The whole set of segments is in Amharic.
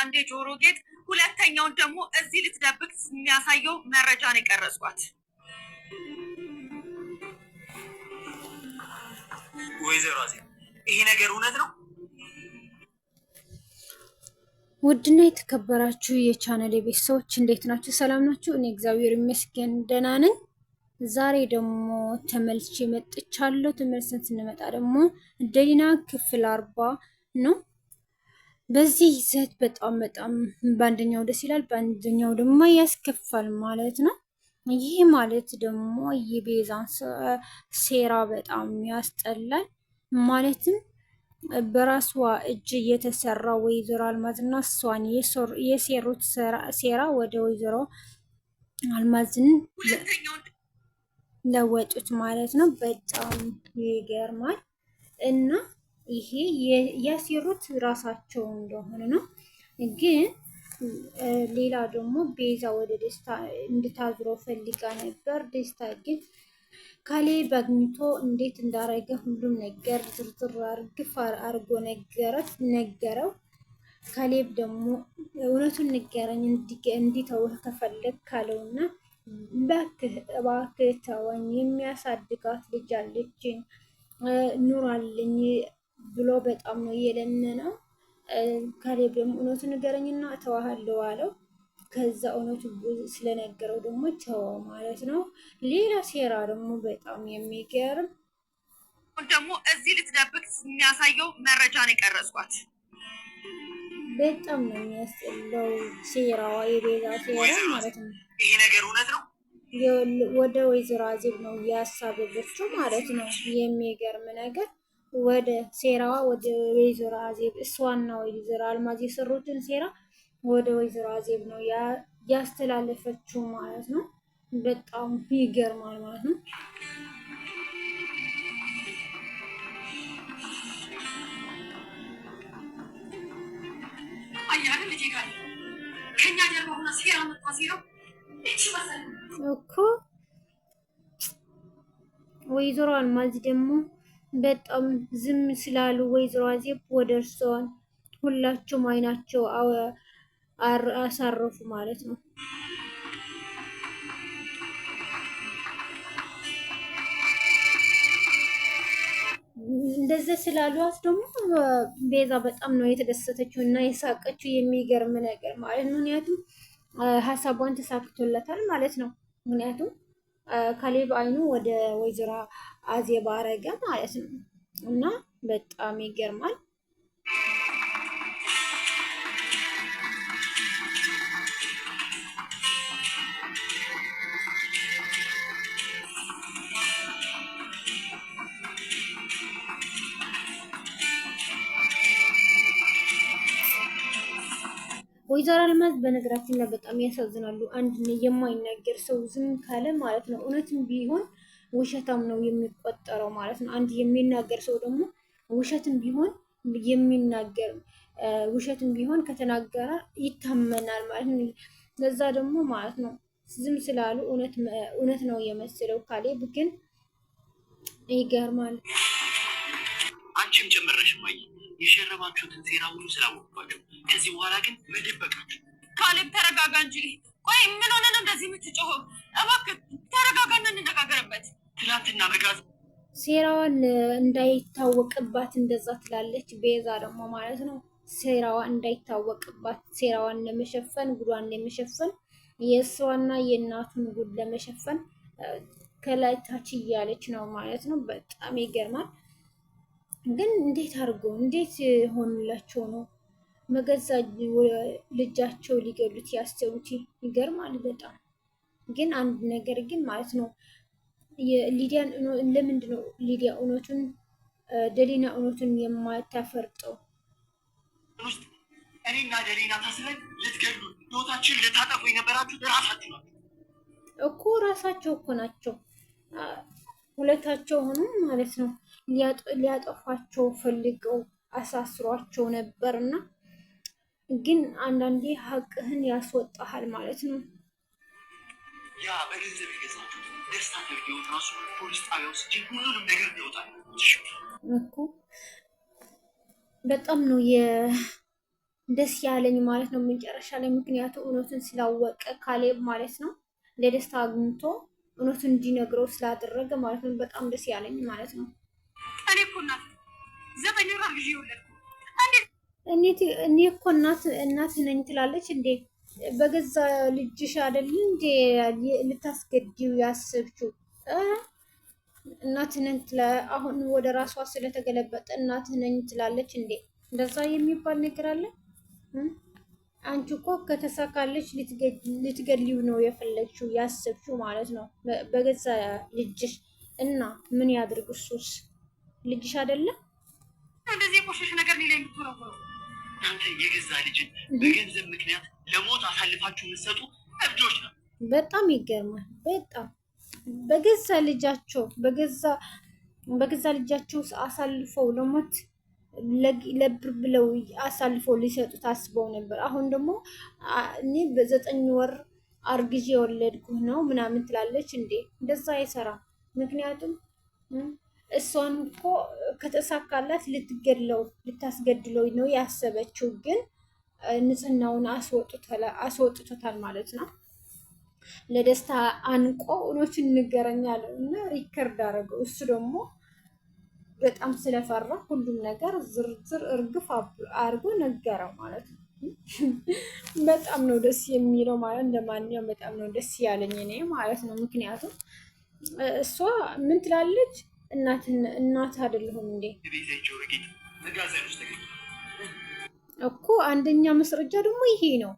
አንድ የጆሮ ጌጥ፣ ሁለተኛውን ደግሞ እዚህ ልትደብቅ የሚያሳየው መረጃ ነው የቀረጽኳት። ወይዘሮ አዜብ ይሄ ነገር እውነት ነው? ውድና የተከበራችሁ የቻናል ቤተሰቦች እንዴት ናችሁ? ሰላም ናችሁ? እኔ እግዚአብሔር ይመስገን ደህና ነኝ። ዛሬ ደግሞ ተመልሼ መጥቻለሁ። ተመልሰን ስንመጣ ደግሞ ደሊና ክፍል 40 ነው። በዚህ ይዘት በጣም በአንደኛው ደስ ይላል፣ በአንደኛው ደግሞ ያስከፋል ማለት ነው። ይህ ማለት ደግሞ የቤዛን ሴራ በጣም ያስጠላል። ማለትም በራሷ እጅ የተሰራ ወይዘሮ አልማዝና እሷን የሴሩት ሴራ ወደ ወይዘሮ አልማዝን ለወጡት ማለት ነው። በጣም ይገርማል። እና ይሄ ያሴሩት ራሳቸው እንደሆነ ነው። ግን ሌላ ደግሞ ቤዛ ወደ ደስታ እንድታዝረው ፈልጋ ነበር። ደስታ ግን ካሌብ አግኝቶ እንዴት እንዳረገ ሁሉም ነገር ዝርዝር አርግፍ አርጎ ነገረው። ካሌብ ደግሞ እውነቱን ንገረኝ እንዲተውህ ከፈለግ ካለውና እባክህ ተወኝ፣ የሚያሳድጋት ልጅ አለችኝ ኑራልኝ ብሎ በጣም ነው የለመነው። ካሌብ ደግሞ እውነቱን ንገረኝና እተዋሃለሁ አለው። ከዛ እውነቱ ስለነገረው ደግሞ ተወው ማለት ነው። ሌላ ሴራ ደግሞ በጣም የሚገርም ደግሞ እዚህ ልትደብቅ የሚያሳየው መረጃ ነው የቀረጽኳት። በጣም ነው የሚያስጠላው ሴራዋ፣ የቤዛ ሴራ ማለት ነው። ይሄ ነገር እውነት ነው? ወደ ወይዘሮ አዜብ ነው ያሳበበችው ማለት ነው። የሚገርም ነገር ወደ ሴራዋ ወደ ወይዘሮ አዜብ፣ እሷና ወይዘሮ አልማዝ የሰሩትን ሴራ ወደ ወይዘሮ አዜብ ነው ያስተላለፈችው ማለት ነው። በጣም ይገርማል ማለት ነው። አያለ ልጅ ጋር ከኛ ጀርባ ሆና ሴራ መታሲረው እኮ ወይዘሮ አልማዝ ደግሞ በጣም ዝም ስላሉ ወይዘሮ አዜብ ወደ እርሷን ሁላቸውም አይናቸው አሳረፉ ማለት ነው። እንደዚህ ስላሏት ደግሞ ቤዛ በጣም ነው የተደሰተችው እና የሳቀችው። የሚገርም ነገር ማለት ነው። ምክንያቱም ሀሳቧን ተሳክቶለታል ማለት ነው። ምክንያቱም ካሌብ አይኑ ወደ ወይዘሮ አዜብ አረገ ማለት ነው እና በጣም ይገርማል። ወይዘሮ አልማዝ በነገራችን ላይ በጣም ያሳዝናሉ። አንድ የማይናገር ሰው ዝም ካለ ማለት ነው እውነትም ቢሆን ውሸታም ነው የሚቆጠረው ማለት ነው። አንድ የሚናገር ሰው ደግሞ ውሸትም ቢሆን የሚናገር ውሸትም ቢሆን ከተናገረ ይታመናል ማለት ነው። ለዛ ደግሞ ማለት ነው ዝም ስላሉ እውነት ነው የመሰለው። ካሌብ ግን ይገርማል። አንቺም ጨመረሽ ማይ የሸረባችሁትን ሴራ ሁሉ ስላወቅባችሁ ከዚህ በኋላ ግን መደበቃችሁ። ካሌብ ተረጋጋ እንጂ። ቆይ ምን ሆነ ነው እንደዚህ የምትጮኸው? እባክህ ተረጋጋና እንነጋገርበት። ትናንትና በጋዝ ሴራዋን እንዳይታወቅባት እንደዛ ትላለች። ቤዛ ደግሞ ማለት ነው ሴራዋ እንዳይታወቅባት ሴራዋን ለመሸፈን ጉዷን ለመሸፈን የእሷና የእናቱን ጉድ ለመሸፈን ከላይ ታች እያለች ነው ማለት ነው። በጣም ይገርማል። ግን እንዴት አድርጎ እንዴት ሆኑላቸው ነው መገዛ ልጃቸው ሊገሉት ያሰቡት? ይገርማል በጣም። ግን አንድ ነገር ግን ማለት ነው ሊዲያን ለምንድን ነው ሊዲያ እውነቱን ደሊና እውነቱን የማታፈርጠው? እኔና ደሊና ታስረን ልትገሉ ህይወታችን ልታጠፉ የነበራችሁ ራሳችሁ ናችሁ እኮ። ራሳቸው እኮ ናቸው ሁለታቸው ሆኑ ማለት ነው። ሊያጠፋቸው ፈልገው አሳስሯቸው ነበር እና ግን አንዳንዴ ሀቅህን ያስወጣሃል ማለት ነው። ያ በገንዘብ የገዛችሁ ደስታ ተብዬውን ራሱ ፖሊስ ጣቢያ ውስጥ ሁሉንም ነገር ይወጣል እኮ። በጣም ነው ደስ ያለኝ ማለት ነው መጨረሻ ላይ። ምክንያቱ እውነቱን ስላወቀ ካሌብ ማለት ነው ለደስታ አግኝቶ እውነቱን እንዲነግረው ስላደረገ ማለት ነው በጣም ደስ ያለኝ ማለት ነው። እኔ እኮ እናት ዘጠኝ ወር አርግዤ የወለድኩ እኔ እኮ እናት ነኝ ትላለች እንዴ? በገዛ ልጅሽ አይደል እንዴ ልታስገድዩ ያሰብችው? እናት ነኝ አሁን ወደ ራሷ ስለተገለበጠ እናት ነኝ ትላለች እንዴ? እንደዛ የሚባል ነገር አለ? አንቺ እኮ ከተሳካለች ልትገድሊው ነው የፈለግሽው ያሰብሽው ማለት ነው በገዛ ልጅሽ። እና ምን ያድርግ እሱስ ልጅሽ አይደለም? እንደዚህ የቆሸሽ ነገር ሌላ የምትወረውረው እናንተ የገዛ ልጅን በገንዘብ ምክንያት ለሞት አሳልፋችሁ የምትሰጡ እብዶች ነው። በጣም ይገርማል። በጣም በገዛ ልጃቸው በገዛ ልጃቸው አሳልፈው ለሞት ለብር ብለው አሳልፈው ሊሰጡት አስበው ነበር። አሁን ደግሞ እኔ በዘጠኝ ወር አርግዤ የወለድኩ ነው ምናምን ትላለች እንዴ? እንደዛ አይሰራም። ምክንያቱም እሷን እኮ ከተሳካላት ልታስገድለው ነው ያሰበችው፣ ግን ንጽህናውን አስወጥቶታል ማለት ነው። ለደስታ አንቆ እውነቱን ንገረኛል እና ሪከርድ አደረገው። እሱ ደግሞ በጣም ስለፈራ ሁሉም ነገር ዝርዝር እርግፍ አድርጎ ነገረው ማለት ነው። በጣም ነው ደስ የሚለው ማለት እንደማንኛውም በጣም ነው ደስ ያለኝ እኔ ማለት ነው። ምክንያቱም እሷ ምን ትላለች? እናት አይደለሁም እንዴ እኮ። አንደኛ መስረጃ ደግሞ ይሄ ነው።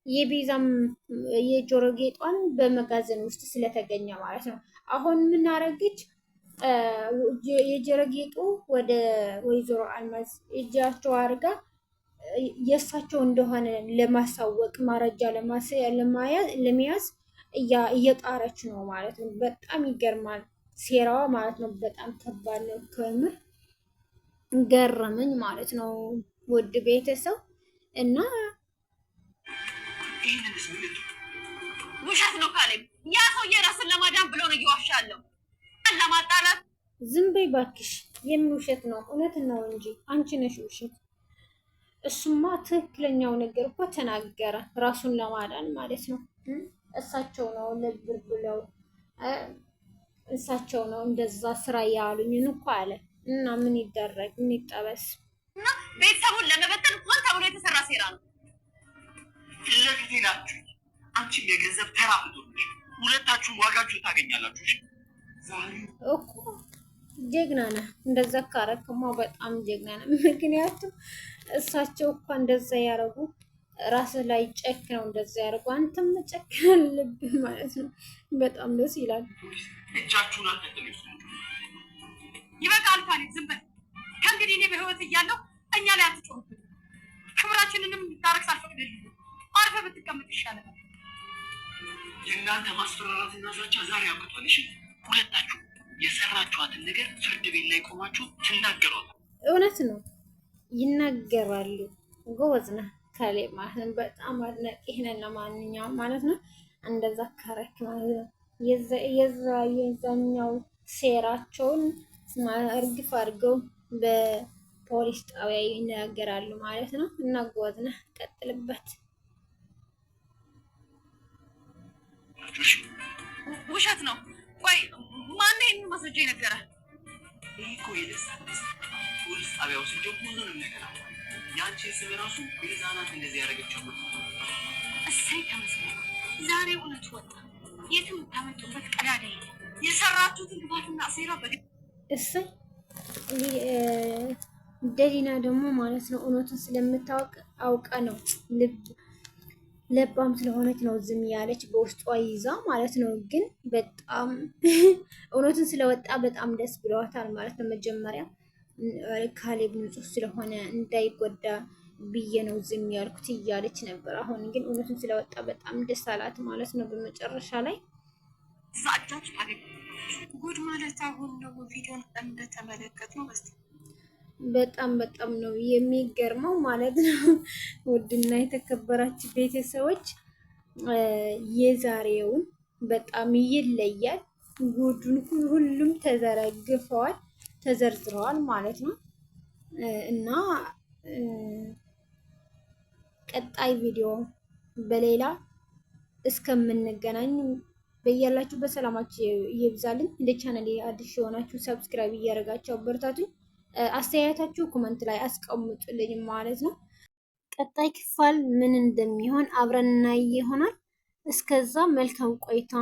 የቤዛም የጆሮ ጌጧን በመጋዘን ውስጥ ስለተገኘ ማለት ነው። አሁን ምን አረገች? የጆሮ ጌጡ ወደ ወይዘሮ አልማዝ እጃቸው አድርጋ የእሳቸው እንደሆነ ለማሳወቅ ማረጃ ለመያዝ እየጣረች ነው ማለት ነው። በጣም ይገርማል ሴራዋ ማለት ነው። በጣም ከባድ ነው። ከምር ገረመኝ ማለት ነው ውድ ቤተሰብ እና ውሸት ነው ካሌብ። ያ ሰውዬ ራስን ለማዳን ብሎ ነው እየዋሻለሁ ለማጣላት። ዝም በይ እባክሽ። የምን ውሸት ነው? እውነት ነው እንጂ አንቺ ነሽ ውሸት። እሱማ ትክክለኛው ነገር እኮ ተናገረ፣ ራሱን ለማዳን ማለት ነው። እሳቸው ነው ለብር ብለው እሳቸው ነው እንደዛ ስራ ያሉኝ እኮ አለ። እና ምን ይደረግ ምን ይጠበስ? እና ቤተሰቡን ለመበተን ሆን ተብሎ የተሰራ ሴራ ነው። ፊት ለፊቴ ናችሁ። አንቺም የገንዘብ ተራ ፍጡር፣ ሁለታችሁም ዋጋችሁ ታገኛላችሁ። እኮ ጀግና ነህ። እንደዛ ካረክማ በጣም ጀግና ነህ። ምክንያቱም እሳቸው እኮ እንደዛ ያረጉ ራስህ ላይ ጨክ ነው እንደዛ ያደርጉ። አንተም መጨከን አለብህ ማለት ነው። በጣም ደስ ይላል። እጃችሁን አትጥሉ። ይበቃል ካሌብ፣ ዝም በል። ከእንግዲህ እኔ በህይወት እያለሁ እኛ ላይ አትጮህብን። ክብራችንንም ታረክስ አልፈቅድልህም። አርፈህ ብትቀመጥ ይሻላል። የእናንተ ማስፈራራትና ዛቻ ዛሬ አብቅቷል። እሺ፣ ሁለታችሁ የሰራችኋትን ነገር ፍርድ ቤት ላይ ቆማችሁ ትናገሯል። እውነት ነው፣ ይናገራሉ። ጎበዝ ነህ ካሌብ ማለት ነው። በጣም አድናቂህ ነን። ለማንኛውም ማለት ነው እንደዛ ካረክ ማለት ነው የዛኛው ሴራቸውን እርግፍ አድርገው በፖሊስ ጣቢያ ይናገራሉ ማለት ነው። እና ጎበዝ ነህ፣ ቀጥልበት። ውሸት ነው። ቆይ ማነው ይህን ማስረጃ የነገረ? ይህ እኮ ፖሊስ ጣቢያ ወስጄ ሁሉንም ነገር አለ። የአንቺ ስም ራሱ ቤዛ ናት እንደዚህ ያደረገችው። እሰይ ተመስገን፣ ዛሬ እውነቱ ወጣ። የትም ታመጡበት ቀዳዳ የሰራችሁትን ልፋትና ሴራ እሰይ። ደሊና ደግሞ ማለት ነው እውነቱን ስለምታወቅ አውቃ ነው ለባም ስለሆነች ነው ዝም ያለች በውስጧ ይዛ ማለት ነው። ግን በጣም እውነቱን ስለወጣ በጣም ደስ ብለዋታል ማለት ነው። መጀመሪያ ካሌብ ንጹህ ስለሆነ እንዳይጎዳ ብዬ ነው ዝም ያልኩት እያለች ነበር። አሁን ግን እውነቱን ስለወጣ በጣም ደስ አላት ማለት ነው። በመጨረሻ ላይ ዛጃች ታገኝ ጉድ ማለት አሁን ነው ቪዲዮን እንደተመለከት ነው። በጣም ነው የሚገርመው ማለት ነው። ውድና የተከበራችሁ ቤተሰቦች የዛሬውን በጣም ይለያል። ጉዱን ሁሉም ተዘርዝረዋል ማለት ነው እና ቀጣይ ቪዲዮ በሌላ እስከምንገናኝ በያላችሁ በሰላማችሁ ይብዛልኝ። እንደ ቻናሌ አዲስ የሆናችሁ ሰብስክራይብ እያደረጋችሁ አበረታቱኝ። አስተያየታችሁ ኮመንት ላይ አስቀምጡልኝ ማለት ነው። ቀጣይ ክፍል ምን እንደሚሆን አብረን እናይ ይሆናል። እስከዛ መልካም ቆይታ